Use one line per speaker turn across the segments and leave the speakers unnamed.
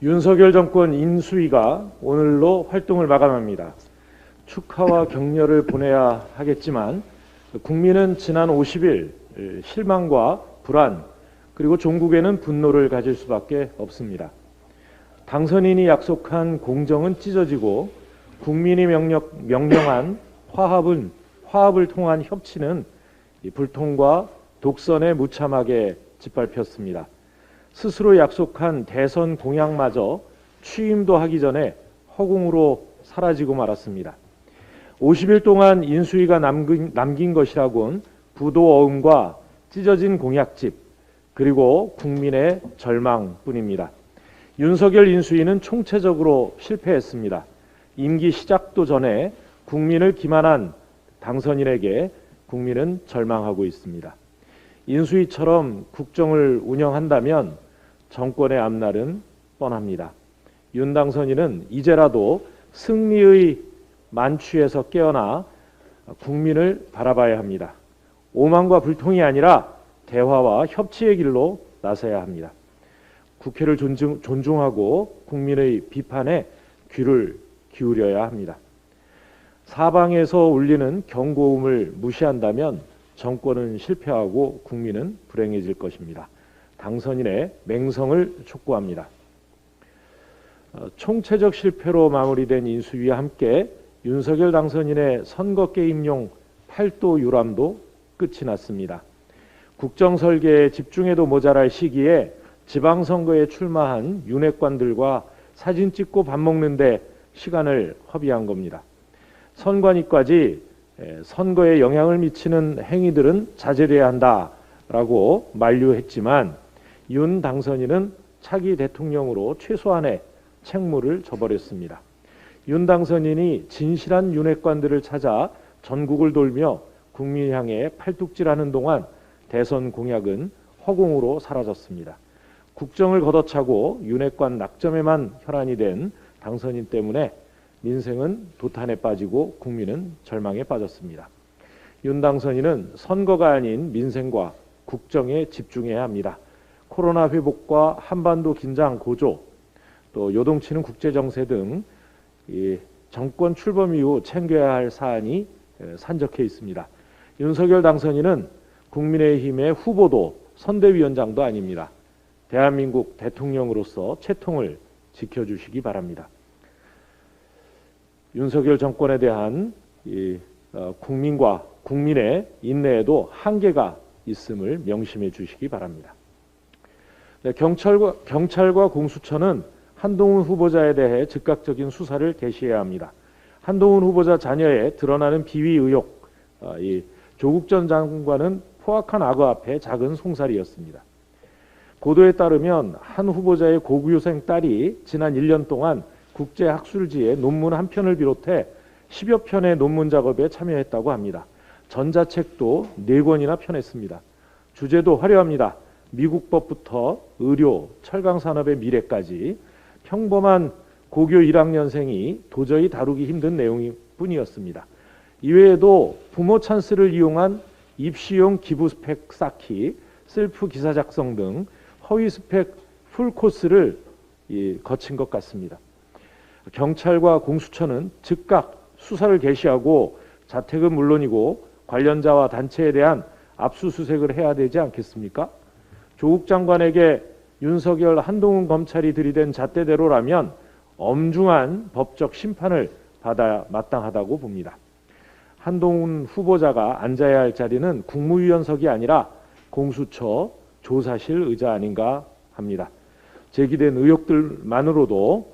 윤석열 정권 인수위가 오늘로 활동을 마감합니다. 축하와 격려를 보내야 하겠지만 국민은 지난 50일 실망과 불안 그리고 종국에는 분노를 가질 수밖에 없습니다. 당선인이 약속한 공정은 찢어지고 국민이 명령한 화합을 통한 협치는 불통과 독선에 무참하게 짓밟혔습니다. 스스로 약속한 대선 공약마저 취임도 하기 전에 허공으로 사라지고 말았습니다. 50일 동안 인수위가 남긴 것이라곤 부도어음과 찢어진 공약집 그리고 국민의 절망뿐입니다. 윤석열 인수위는 총체적으로 실패했습니다. 임기 시작도 전에 국민을 기만한 당선인에게 국민은 절망하고 있습니다. 인수위처럼 국정을 운영한다면 정권의 앞날은 뻔합니다. 윤 당선인은 이제라도 승리의 만취에서 깨어나 국민을 바라봐야 합니다. 오만과 불통이 아니라 대화와 협치의 길로 나서야 합니다. 국회를 존중하고 국민의 비판에 귀를 기울여야 합니다. 사방에서 울리는 경고음을 무시한다면 정권은 실패하고 국민은 불행해질 것입니다. 당선인의 맹성을 촉구합니다. 총체적 실패로 마무리된 인수위와 함께 윤석열 당선인의 선거 게임용 8도 유람도 끝이 났습니다. 국정 설계에 집중해도 모자랄 시기에 지방선거에 출마한 윤핵관들과 사진 찍고 밥 먹는데 시간을 허비한 겁니다. 선관위까지 선거에 영향을 미치는 행위들은 자제돼야 한다라고 만류했지만 윤 당선인은 차기 대통령으로 최소한의 책무를 져버렸습니다. 윤 당선인이 진실한 윤핵관들을 찾아 전국을 돌며 국민 향해 팔뚝질하는 동안 대선 공약은 허공으로 사라졌습니다. 국정을 걷어차고 윤핵관 낙점에만 혈안이 된 당선인 때문에 민생은 도탄에 빠지고 국민은 절망에 빠졌습니다. 윤 당선인은 선거가 아닌 민생과 국정에 집중해야 합니다. 코로나 회복과 한반도 긴장 고조, 또 요동치는 국제정세 등 정권 출범 이후 챙겨야 할 사안이 산적해 있습니다. 윤석열 당선인은 국민의힘의 후보도 선대위원장도 아닙니다. 대한민국 대통령으로서 채통을 지켜주시기 바랍니다. 윤석열 정권에 대한 국민과 국민의 인내에도 한계가 있음을 명심해 주시기 바랍니다. 네, 경찰과 공수처는 한동훈 후보자에 대해 즉각적인 수사를 개시해야 합니다. 한동훈 후보자 자녀에 드러나는 비위 의혹, 조국 전 장관은 포악한 악어 앞에 작은 송사리였습니다. 보도에 따르면 한 후보자의 고교생 딸이 지난 1년 동안 국제학술지에 논문 한 편을 비롯해 10여 편의 논문 작업에 참여했다고 합니다. 전자책도 4권이나 펴냈습니다. 주제도 화려합니다. 미국법부터 의료, 철강산업의 미래까지 평범한 고교 1학년생이 도저히 다루기 힘든 내용뿐이었습니다. 이외에도 부모 찬스를 이용한 입시용 기부 스펙 쌓기, 셀프 기사 작성 등 허위 스펙 풀코스를 거친 것 같습니다. 경찰과 공수처는 즉각 수사를 개시하고 자택은 물론이고 관련자와 단체에 대한 압수수색을 해야 되지 않겠습니까? 조국 장관에게 윤석열 한동훈 검찰이 들이댄 잣대대로라면 엄중한 법적 심판을 받아야 마땅하다고 봅니다. 한동훈 후보자가 앉아야 할 자리는 국무위원석이 아니라 공수처 조사실 의자 아닌가 합니다. 제기된 의혹들만으로도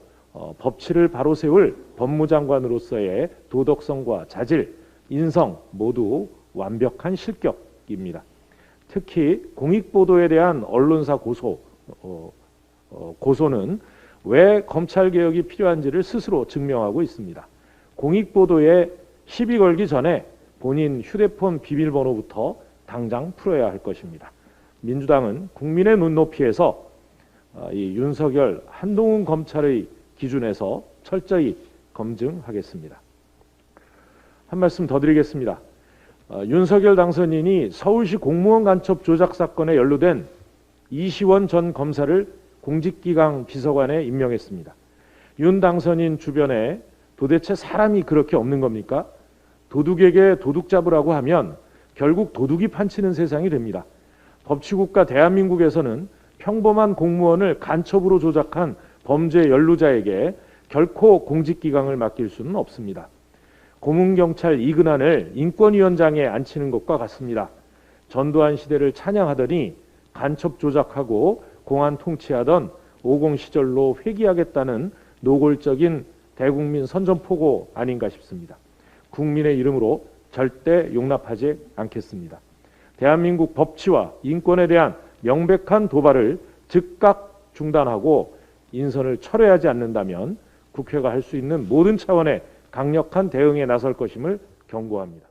법치를 바로 세울 법무장관으로서의 도덕성과 자질, 인성 모두 완벽한 실격입니다. 특히 공익보도에 대한 언론사 고소는 왜 검찰개혁이 필요한지를 스스로 증명하고 있습니다. 공익보도에 시비 걸기 전에 본인 휴대폰 비밀번호부터 당장 풀어야 할 것입니다. 민주당은 국민의 눈높이에서 이 윤석열, 한동훈 검찰의 기준에서 철저히 검증하겠습니다. 한 말씀 더 드리겠습니다. 윤석열 당선인이 서울시 공무원 간첩 조작 사건에 연루된 이시원 전 검사를 공직기강 비서관에 임명했습니다. 윤 당선인 주변에 도대체 사람이 그렇게 없는 겁니까? 도둑에게 도둑 잡으라고 하면 결국 도둑이 판치는 세상이 됩니다. 법치국가 대한민국에서는 평범한 공무원을 간첩으로 조작한 범죄 연루자에게 결코 공직기강을 맡길 수는 없습니다. 고문경찰 이근한을 인권위원장에 앉히는 것과 같습니다. 전두환 시대를 찬양하더니 간첩 조작하고 공안 통치하던 50 시절로 회귀하겠다는 노골적인 대국민 선전포고 아닌가 싶습니다. 국민의 이름으로 절대 용납하지 않겠습니다. 대한민국 법치와 인권에 대한 명백한 도발을 즉각 중단하고 인선을 철회하지 않는다면 국회가 할 수 있는 모든 차원의 강력한 대응에 나설 것임을 경고합니다.